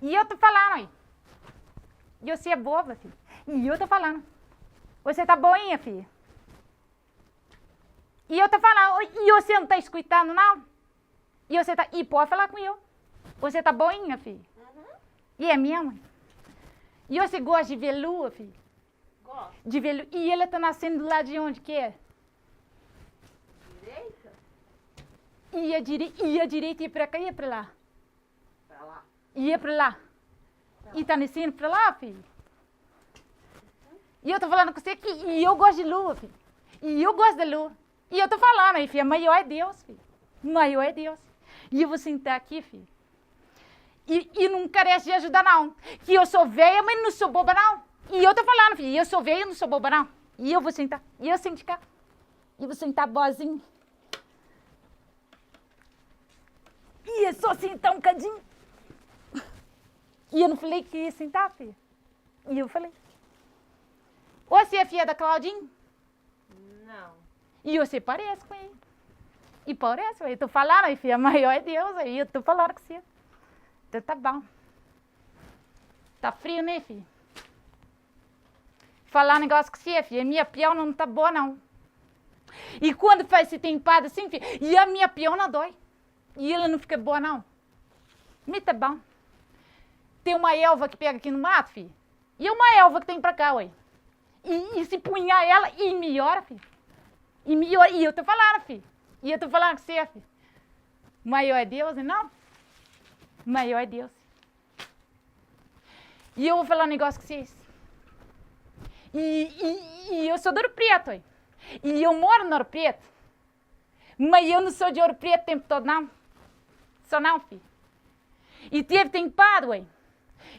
E eu tô falando, aí. E você é boba, filho. E eu tô falando. Você tá boinha, filha. E eu tô falando. E você não tá escutando, não? E pode falar com eu. Você tá boinha, filha. E é minha mãe. E você gosta de ver lua, filho? Gosto. De ver lua. E ela tá nascendo do lado de onde que é? Direita? Ia direita, ia pra cá, ia pra lá. Pra lá. Ia pra lá. E tá nascendo pra lá, filho. E eu tô falando com você que e eu gosto de lua, filho. E eu gosto da lua. E eu tô falando aí, filha, maior é Deus, filho. Maior é Deus. E eu vou sentar aqui, filho. E não carece de ajudar, não. Que eu sou velha, mas não sou boba, não. E eu tô falando, filho, eu sou velha, não sou boba, não. E eu vou sentar. E eu sento cá. E vou sentar boazinha. E é só sentar um cadinho. E eu não falei que ia sentar, filha. E eu falei. Você é filha da Claudinha? Não. E você parece com ele. E parece, eu tô falando aí, filha, maior é Deus aí, eu tô falando com você. Então tá bom. Tá frio, né, filha? Falar um negócio com você, filha, minha piona não tá boa, não. E quando faz esse tempado assim, filha, e a minha piona dói. E ela não fica boa, não. Me tá bom. Tem uma elva que pega aqui no mato, filha. E uma elva que tem pra cá, ué. E se punhar ela, e melhora, filho. E melhora. E eu tô falando, filho. E eu tô falando com você, filho. Maior é Deus, não? Maior é Deus. E eu vou falar um negócio com vocês. E eu sou de Ouro Preto, ué. E eu moro no Ouro Preto. Mas eu não sou de Ouro Preto o tempo todo, não. Sou não, filho. E teve tempado, ué.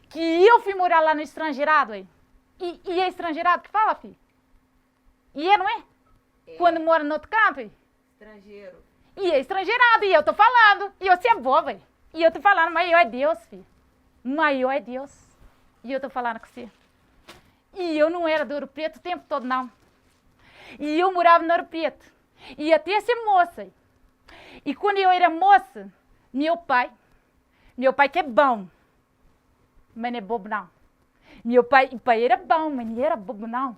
Que eu fui morar lá no estrangeirado, ué. E é estrangeirado que fala, filho? E é, não é? Quando mora no outro canto, ué. Estrangeiro. E é estrangeirado, e eu tô falando. E você é boa, ué. E eu tô falando, maior é Deus, filho. Maior é Deus. E eu tô falando com você. E eu não era do Ouro Preto o tempo todo, não. E eu morava no Ouro Preto. E até ser moça. E quando eu era moça, meu pai que é bom, mas não é bobo, não. Meu pai era bom, mas não era bobo, não.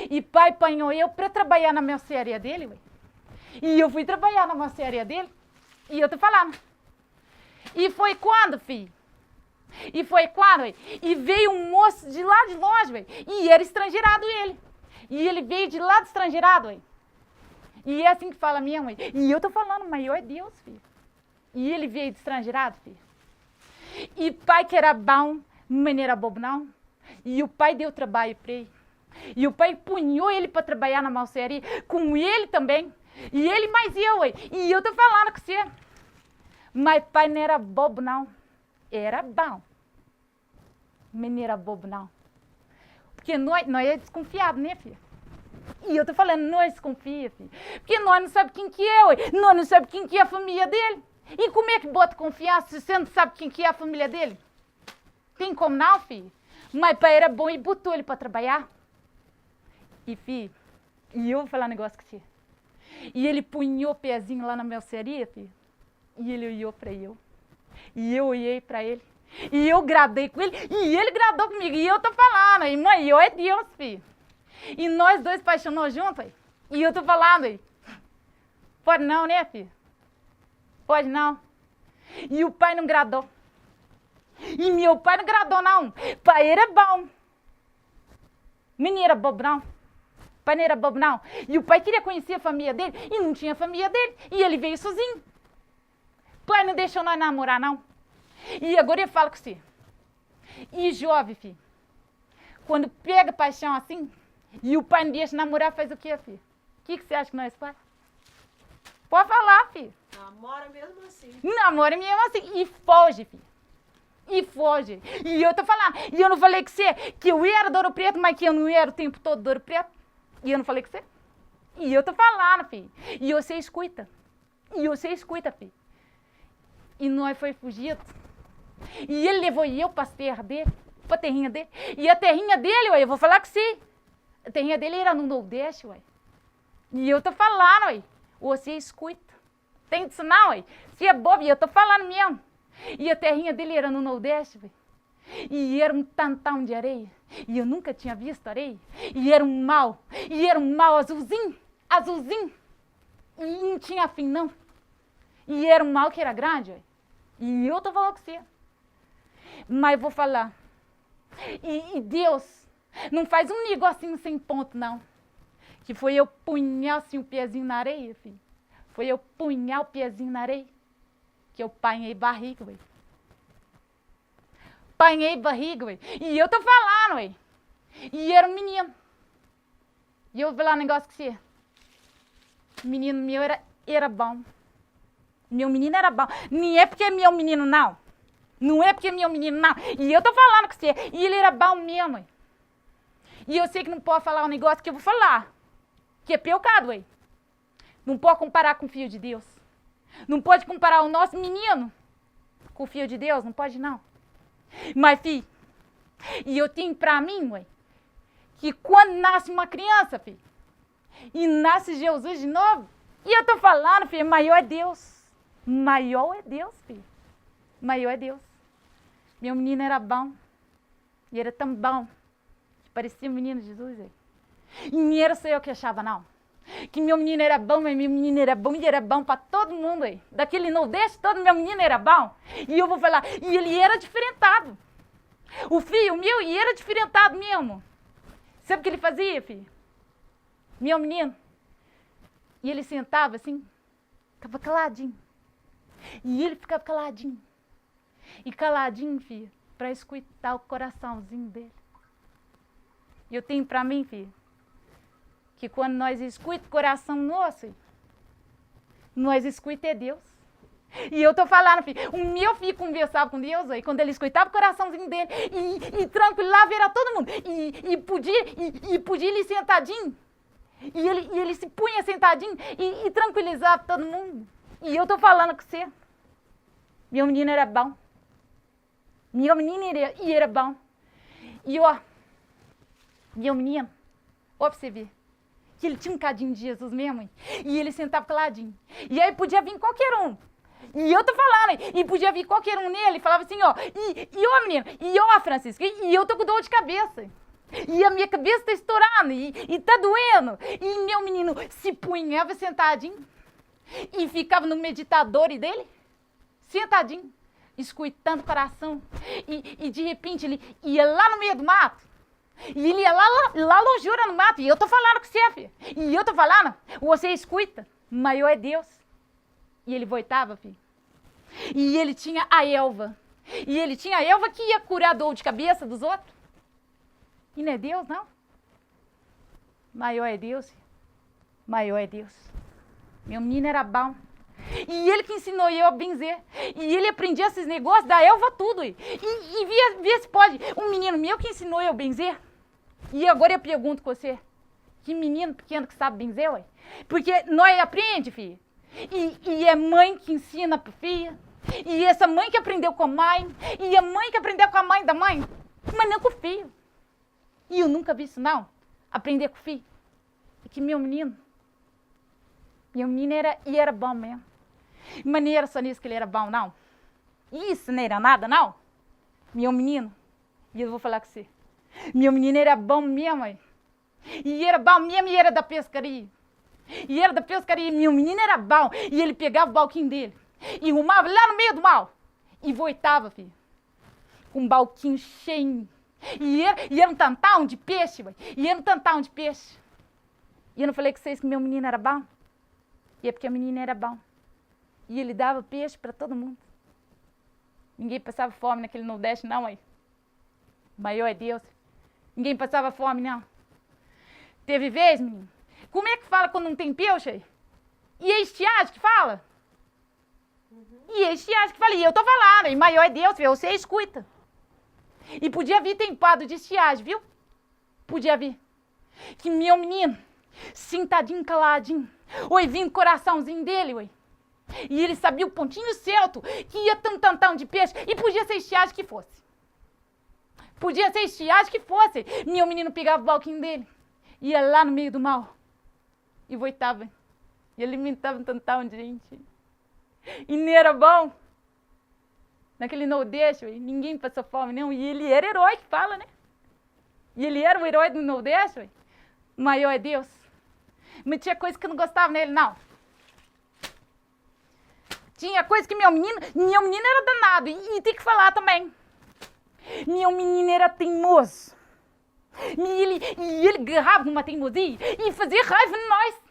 E pai apanhou eu para trabalhar na mercearia dele, ué. E eu fui trabalhar na mercearia dele. E eu tô falando. E foi quando, filho? E foi quando, ué? E veio um moço de lá de longe, ué. E era estrangeirado ele. E ele veio de lá do estrangeirado, ué. E é assim que fala mesmo, ué. E eu tô falando, maior é Deus, filho. E ele veio de estrangeirado, filho. E pai que era bom, mas não era bobo, não. E o pai deu trabalho para ele. E o pai punhou ele para trabalhar na mercearia, com ele também. E ele mais eu, ué. E eu tô falando com você. Mas pai não era bobo, não. Era bom. Mas não era bobo, não. Porque nós é desconfiado, né, filha? E eu tô falando, nós desconfia, filha. Porque nós não sabemos quem que é, ué. Nós não sabemos quem que é a família dele. E como é que bota confiança se você não sabe quem que é a família dele? Tem como não, filho? Mas pai era bom e botou ele para trabalhar. E, filho, e eu vou falar um negócio com você. E ele punhou o pezinho lá na mercearia, filho. E ele olhou para eu. E eu olhei para ele. E eu gradei com ele. E ele gradou comigo. E eu tô falando, aí, mãe, eu é Deus, filho. E nós dois apaixonou juntos, aí. E eu tô falando, aí. Pode não, né, filho? Pode não. E o pai não gradou. E meu pai não gradou, não. Pai era bom. Menino era bobo, não. Pai não era bobo, não. E o pai queria conhecer a família dele e não tinha família dele. E ele veio sozinho. Pai não deixou nós namorar, não. E agora eu falo com você. E jovem, filho. Quando pega paixão assim, e o pai não deixa namorar, faz o quê, filho? O que você acha que nós faz? Pode falar, filho. Namora mesmo assim. Namora mesmo assim. E foge, filho. E foge. E eu tô falando. E eu não falei com você que eu era do Ouro Preto, mas que eu não era o tempo todo do Ouro Preto. E eu não falei com você. E eu tô falando, filho. E você escuta. E você escuta, filho. E nós foi fugido. E ele levou eu para as terras dele, para a terrinha dele. E a terrinha dele, ué, eu vou falar com você. A terrinha dele era no Nordeste, ué. E eu tô falando, ué. Você escuta. Tem disso não, ué. Se é bobo, e eu tô falando mesmo. E a terrinha dele era no Nordeste, ué. E era um tantão de areia. E eu nunca tinha visto areia. E era um mal. E era um mal azulzinho. Azulzinho. E não tinha fim, não. E era um mal que era grande. E eu tô falando com você. Mas vou falar. E Deus não faz um negocinho sem ponto, não. Que foi eu punhar assim o pezinho na areia, filho. Foi eu punhar o pezinho na areia. Que eu panhei barriga, ué. Panhei barriga, ué. E eu tô falando, ué. E era um menino. E eu vou falar um negócio com você. O menino meu era bom. Meu menino era bom. Não é porque é meu menino, não. Não é porque é meu menino, não. E eu tô falando com você. E ele era bom mesmo, ué. E eu sei que não pode falar um negócio que eu vou falar. Que é pecado, ué. Não pode comparar com o Filho de Deus. Não pode comparar o nosso menino com o Filho de Deus. Não pode, não. Mas, filho, e eu tenho pra mim, ué, que quando nasce uma criança, filho, e nasce Jesus de novo, e eu tô falando, filho, maior é Deus. Maior é Deus, filho. Maior é Deus. Meu menino era bom. E era tão bom. Que parecia o menino Jesus, ué. E não era só eu que achava, não. Que meu menino era bom, mas meu menino era bom e era bom pra todo mundo, ué. Daquele nordeste todo, meu menino era bom. E eu vou falar, e ele era diferentado. O filho meu, e era diferentado mesmo. Sabe o que ele fazia, filho? Meu menino. E ele sentava assim, ficava caladinho. E ele ficava caladinho. E caladinho, filho, pra escutar o coraçãozinho dele. E eu tenho pra mim, filho, que quando nós escutamos o coração nosso, nós escutamos Deus. E eu tô falando, filho, o meu filho conversava com Deus, aí, quando ele escutava o coraçãozinho dele, e tranquilava, era todo mundo. E podia ele sentadinho. E ele se punha sentadinho e tranquilizava todo mundo. E eu tô falando com você. Meu menino era bom. Meu menino era bom. E ó, meu menino, ó pra você ver. Que ele tinha um cadinho de Jesus mesmo, hein? E ele sentava caladinho. E aí podia vir qualquer um. E eu tô falando, hein? E podia vir qualquer um nele e falava assim, ó, ó menino, e ó Francisco, e eu tô com dor de cabeça. E a minha cabeça tá estourando, e tá doendo. E meu menino se punhava sentadinho e ficava no meditador dele, sentadinho, escutando o coração. E de repente ele ia lá no meio do mato. E ele ia lá longeura no mato. E eu tô falando com você, filho. E eu tô falando, você escuta, maior é Deus. E ele voltava, filho. E ele tinha a Elva. E ele tinha a Elva que ia curar a dor de cabeça dos outros. E não é Deus, não. Maior é Deus, filho. Maior é Deus. Meu menino era bom. E ele que ensinou eu a benzer. E ele aprendia esses negócios da Elva tudo. E via se pode. Um menino meu que ensinou eu a benzer. E agora eu pergunto com você. Que menino pequeno que sabe benzer, ué? Porque nós aprende, filho. E é mãe que ensina pro filho. E essa mãe que aprendeu com a mãe. E a mãe que aprendeu com a mãe da mãe. Mas não com o filho. E eu nunca vi isso, não. Aprender com o filho. E que meu menino era bom mesmo. Mas não era só nisso que ele era bom, não. Isso não era nada, não. Meu menino, e eu vou falar com você. Meu menino era bom mesmo, mãe. E era bom mesmo e era da pescaria. E era da pescaria, meu menino era bom. E ele pegava o balquinho dele e arrumava lá no meio do mar. E voltava, filho, com um balquinho cheio. E era um tantão de peixe, mãe. E era um tantão de peixe. E eu não falei com vocês que meu menino era bom? E é porque o menino era bom. E ele dava peixe para todo mundo. Ninguém passava fome naquele Nordeste, não, aí. Maior é Deus. Ninguém passava fome, não. Teve vez, menino? Como é que fala quando não tem peixe aí? E é estiagem que fala? E é estiagem que fala. E eu tô falando, e maior é Deus, você escuta. E podia vir tempado de estiagem, viu? Podia vir. Que meu menino, sentadinho, caladinho, oi, vinha o coraçãozinho dele, oi. E ele sabia o pontinho certo, que ia tantão de peixe, e podia ser estiagem que fosse. Podia ser estiagem que fosse. Meu menino pegava o balquinho dele, ia lá no meio do mar, e voltava. E alimentava um tantão de gente. E não era bom. naquele Nordeste, ué, ninguém passou fome, não. E ele era herói que fala, né? E ele era o herói do Nordeste, ué. O maior é Deus. Mas tinha coisa que eu não gostava nele, não. Tinha coisa que meu menino era danado. E tem que falar também. Meu menino era teimoso. E ele agarrava numa teimosia e fazia raiva em nós.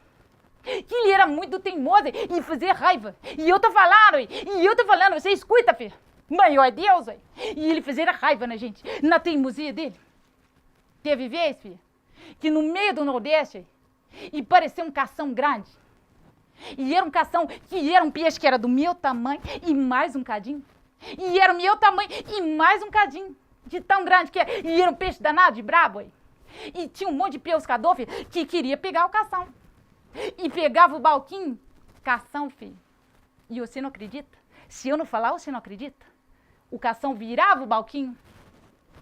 Que ele era muito teimoso e fazia raiva. E eu tô falando, você escuta, filho. Maior é Deus, ué. E ele fazia raiva na gente, na teimosia dele. Teve vez, filho, que no meio do Nordeste, e parecia um cação grande. E era um cação, que era um peixe que era do meu tamanho e mais um cadinho. E era o meu tamanho e mais um cadinho. De tão grande que era. E era um peixe danado, de brabo, ué. E tinha um monte de pescador, filho, que queria pegar o cação. E pegava o balquinho, cação, filho. E você não acredita? Se eu não falar, você não acredita? O cação virava o balquinho,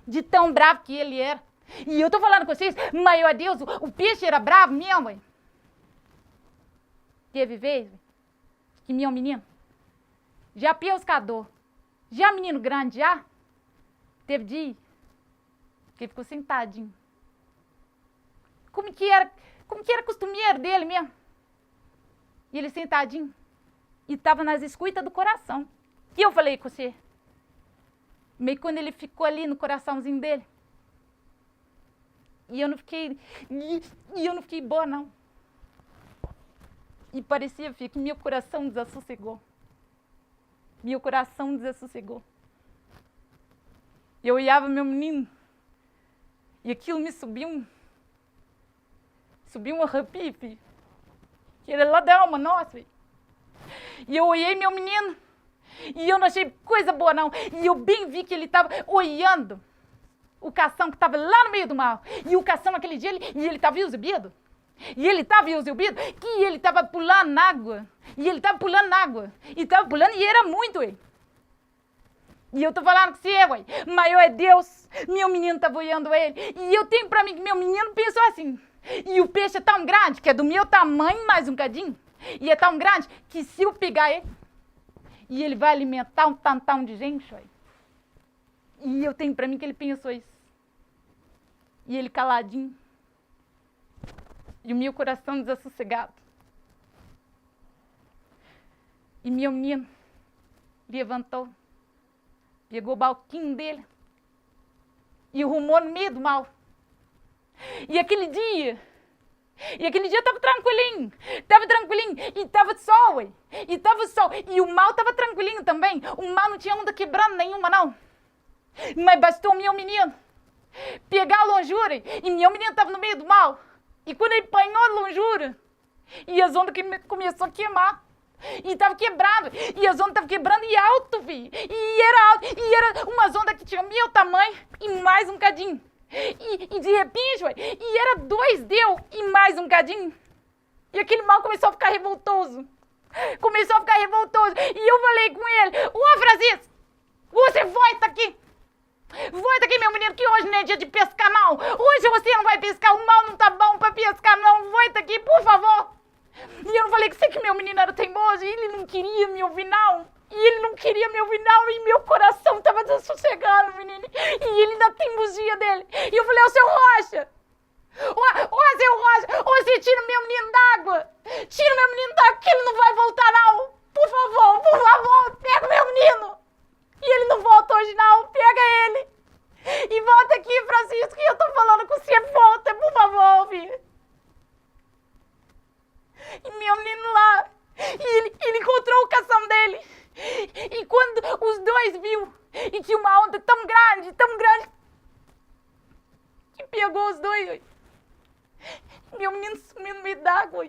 de tão bravo que ele era. E eu tô falando com vocês, maior Deus, o peixe era bravo mesmo, ué. Teve vez que meu menino, já pescador, já menino grande, já, teve dia que ele ficou sentadinho. Como que era costumeiro dele mesmo. E ele sentadinho. E estava nas escutas do coração. E eu falei com você. Meio quando ele ficou ali no coraçãozinho dele. E eu não fiquei boa, não. E parecia, filho, que meu coração desassossegou. Meu coração desassossegou. Eu olhava meu menino. E aquilo me subiu um arrepio, filho. Que era lá da alma nossa, filho. E eu olhei meu menino. E eu não achei coisa boa, não. E eu bem vi que ele estava olhando o cação que estava lá no meio do mar. E o cação naquele dia, ele estava exibido. E ele estava exibido que ele estava pulando na água. E ele estava pulando na água. E estava pulando e era muito, ué. E eu tô falando com você, ué. Maior é Deus. Meu menino estava olhando ele. E eu tenho pra mim que meu menino pensou assim. E o peixe é tão grande, que é do meu tamanho mais um cadinho. E é tão grande que se eu pegar ele, e ele vai alimentar um tantão de gente, ué. E eu tenho pra mim que ele pensou isso. E ele caladinho. E o meu coração desassossegado. E meu menino levantou, pegou o balquinho dele e rumou no meio do mar. E aquele dia tava tranquilinho, e tava sol, ué. E tava sol, e o mar tava tranquilinho também. O mar não tinha onda quebrando nenhuma, não. Mas bastou meu menino pegar a lonjura, e meu menino tava no meio do mar. E quando ele apanhou a lonjura, e as ondas começou a queimar, e tava quebrado, e as ondas estavam quebrando e alto, filho. E era alto, e era umas ondas que tinham meu tamanho e mais um cadinho. E de repente, ué, e era 2 deu e mais um cadinho. E aquele mal começou a ficar revoltoso. E eu falei com ele, ô Francisco, você volta aqui. Volta aqui, meu menino, que hoje não é dia de pescar, não. Hoje você não vai pescar, o mal não tá bom pra pescar, não. Volta aqui, por favor. E eu não falei que meu menino era teimoso, e ele não queria me ouvir, não. E meu coração tava dessossegado, menino. E ele na teimosia dele. E eu falei, ô seu Rocha, seu Rocha, você tira o meu menino d'água. Tira o meu menino d'água, que ele não vai voltar, não. Por favor, pega o meu menino. E ele não volta hoje, não. Pega ele. E volta aqui, Francisco, que eu tô falando com você. Volta, por favor, filho. E meu menino lá, e ele encontrou o cação dele. E quando os dois viu, e tinha uma onda tão grande, que pegou os dois, meu menino sumiu no meio d'água.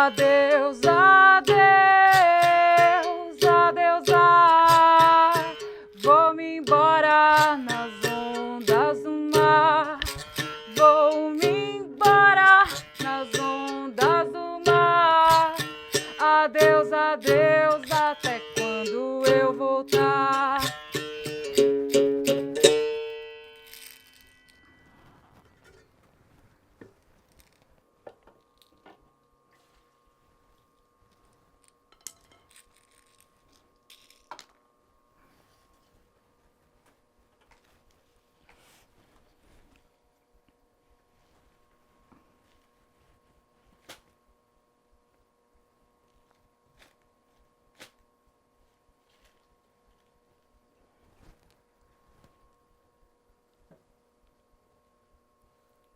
Adeus, adeus, adeus, vou-me embora nas ondas do mar. Vou-me embora nas ondas do mar. Adeus, adeus, até quando eu voltar.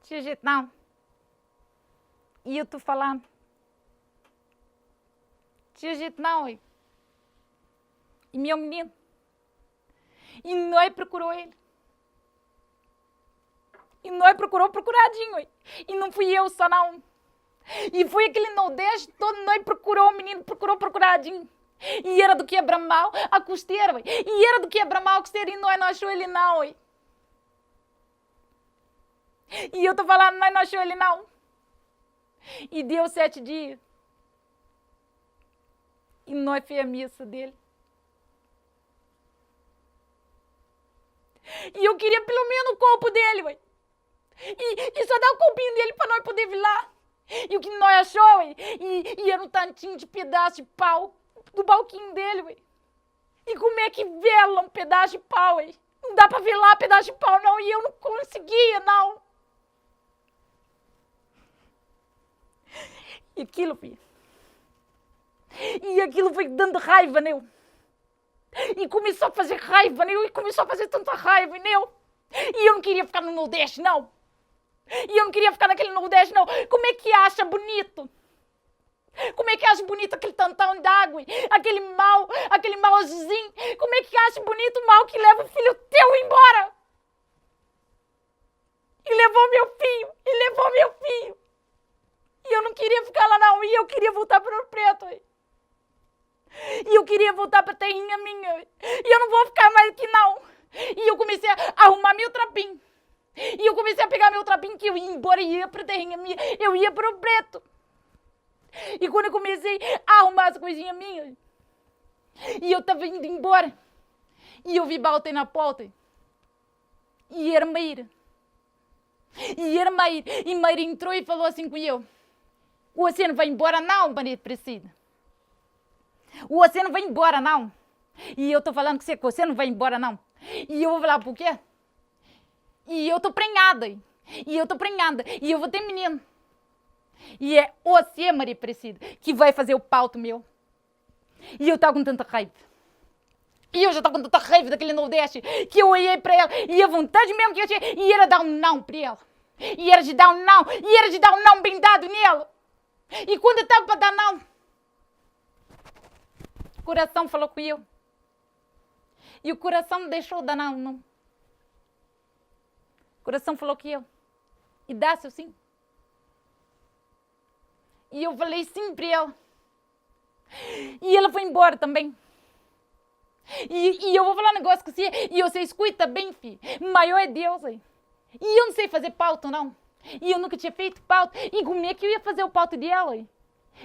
Tinha jeito não. E eu tô falando. Tinha jeito não, ué. E meu menino. E nós procurou ele. E nós procuradinho, ué. E não fui eu só não. E foi aquele nordeste todo, nós procurou o menino, procuradinho. E era do quebra-mal a costeira, ué. E era do quebra-mal a costeira e nós não achou ele não, ué. E eu tô falando, nós não achou ele não. E deu 7 dias. E nós fez a missa dele. E eu queria pelo menos o corpo dele, ué. E só dar o corpinho dele pra nós poder vir lá. E o que nós achou, ué. E era um tantinho de pedaço de pau do balquinho dele, ué. E como é que vela um pedaço de pau, ué? Não dá pra velar pedaço de pau, não. E eu não conseguia, não. E aquilo, filho. E aquilo foi dando raiva, né? E começou a fazer raiva, né? E começou a fazer tanta raiva, né? E eu não queria ficar no Nordeste, não. E eu não queria ficar naquele Nordeste, não. Como é que acha bonito? Como é que acha bonito aquele tantão d'água? Aquele mal azulzinho. Como é que acha bonito o mal que leva o filho teu embora? E levou meu filho. E eu não queria ficar lá, não. E eu queria voltar para o Preto. E eu queria voltar para a terrinha minha. E eu não vou ficar mais aqui, não. E eu comecei a arrumar meu trapinho. E eu comecei a pegar meu trapinho que eu ia embora e ia para a terrinha minha. Eu ia para o Preto. E quando eu comecei a arrumar as coisinhas minhas, e eu estava indo embora, e eu vi bater na porta. E era Meira. E Meira entrou e falou assim com eu. Você não vai embora não, Maria Presida? Você não vai embora não? E eu tô falando com você não vai embora não? E eu vou falar por quê? E eu tô prenhada. E eu vou ter menino. E é você, Maria Presida, que vai fazer o pauto meu. E eu tava com tanta raiva. E eu já tava com tanta raiva daquele Nordeste que eu olhei pra ela e a vontade mesmo que eu tinha e era dar um não pra ela. E era de dar um não bem dado nela. E quando eu tava pra dar não, o coração falou com eu. E o coração não deixou dar não. O coração falou que eu. E dá-se eu sim. E eu falei sim pra ela. E ela foi embora também. E eu vou falar um negócio com você. E você escuta bem, filho. Maior é Deus aí. E eu não sei fazer pauta, não. E eu nunca tinha feito pauta. E como é que eu ia fazer o pauta dela? Aí?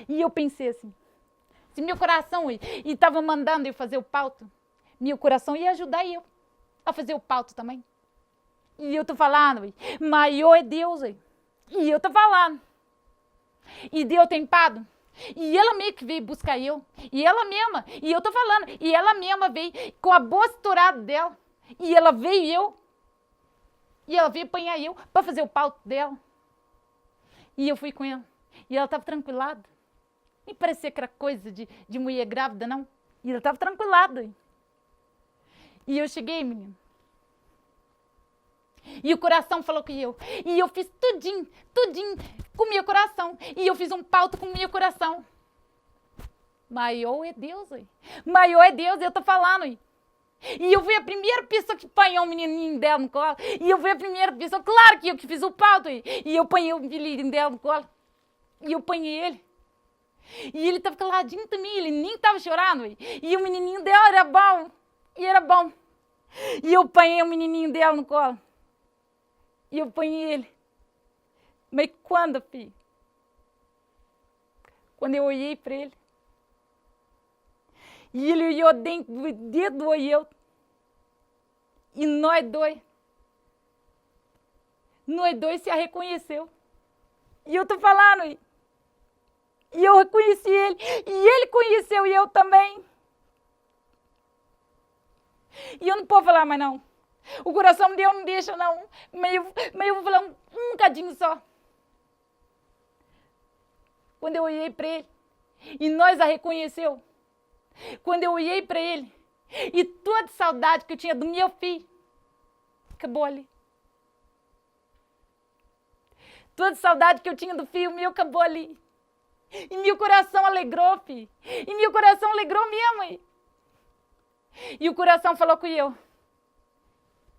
E eu pensei assim. Se meu coração estava mandando eu fazer o pauta, meu coração ia ajudar eu a fazer o pauta também. E eu tô falando, maior é Deus aí. E eu tô falando. E Deus tem pado. E ela meio que veio buscar eu. E ela mesma. E eu tô falando. E ela mesma veio com a boa estourada dela. E ela veio apanhar eu para fazer o pauto dela. E eu fui com ela. E ela tava tranquilada. Nem parecia que era coisa de mulher grávida, não. E ela tava tranquilada. E eu cheguei, menino. E o coração falou que eu. E eu fiz tudinho com o meu coração. E eu fiz um pauto com o meu coração. Maior é Deus, ué. Maior é Deus, eu tô falando, ué. E eu fui a primeira pessoa que apanhou o menininho dela no colo. E eu fui a primeira pessoa, claro que eu que fiz o pauto, ué. E eu apanhei o filhinho dela no colo. E eu apanhei ele. E ele estava caladinho também, ele nem estava chorando. E o menininho dela era bom. E era bom. E eu apanhei o menininho dela no colo. E eu apanhei ele. Mas quando, filho? Quando eu olhei para ele. E ele olhou dentro do dedo e eu. E nós dois se reconheceu. E eu tô falando, e eu reconheci ele, e ele conheceu e eu também. E eu não posso falar mais não. O coração de Deus não deixa não, mas eu vou falar um bocadinho só. Quando eu olhei para ele, e nós a reconheceu, quando eu olhei para ele, e toda saudade que eu tinha do meu filho, acabou ali. Toda saudade que eu tinha do filho meu acabou ali. E meu coração alegrou, filho. E meu coração alegrou mesmo, mãe. E o coração falou com eu.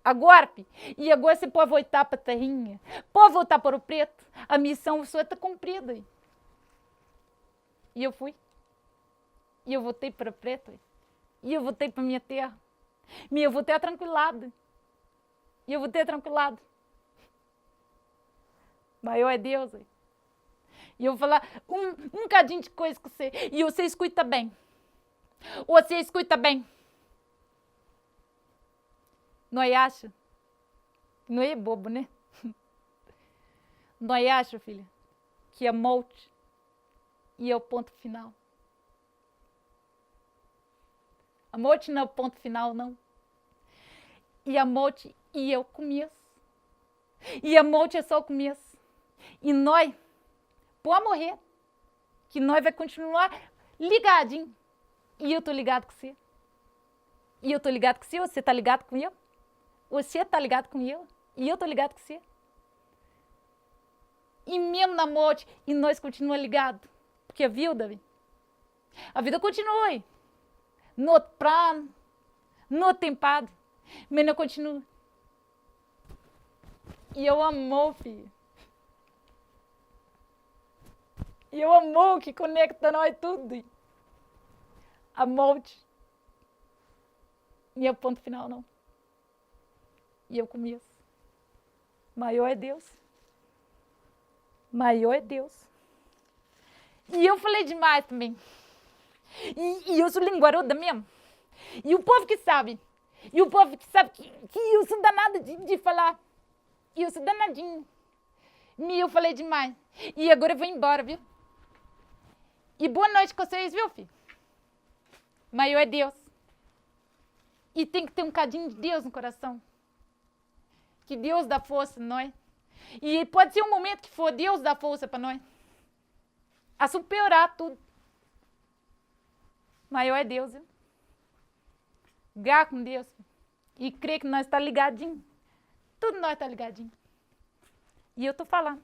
Agora, filho, e agora você pode voltar para a terrinha. Pode voltar para o preto. A missão sua está cumprida. E eu fui. E eu voltei para o preto. E eu voltei para a minha terra. E eu voltei tranquilado. E eu voltei tranquilado. Maior é Deus. E eu vou falar um bocadinho de coisa com você. E você escuta bem. Você escuta bem. Nós acha? Não é bobo, né? Nós acha, filha, que a morte e é o ponto final. A morte não é o ponto final, não. E a morte e é o começo. E a morte é só o começo. E nós, pode morrer, que nós vai continuar ligadinho. E eu tô ligado com você. E eu tô ligado com você, você tá ligado com eu. Você tá ligado com eu. E eu tô ligado com você. E mesmo na morte, e nós continuamos ligados. Porque a vida continua. No outro plano, no outro tempado. Mas não continua. E eu amo, filho. E o amor que conecta nós tudo. A morte. E é o ponto final, não. E eu começo. Maior é Deus. Maior é Deus. E eu falei demais também. E eu sou linguaruda mesmo. E o povo que sabe. E o povo que sabe que eu sou danada de falar. E eu sou danadinho. E eu falei demais. E agora eu vou embora, viu? E boa noite com vocês, viu, filho? Maior é Deus. E tem que ter um cadinho de Deus no coração. Que Deus dá força em nós. E pode ser um momento que for, Deus dá força para nós. A superar tudo. Maior é Deus, viu? Gá com Deus. Filho. E crer que nós está ligadinho. Tudo nós está ligadinho. E eu tô falando.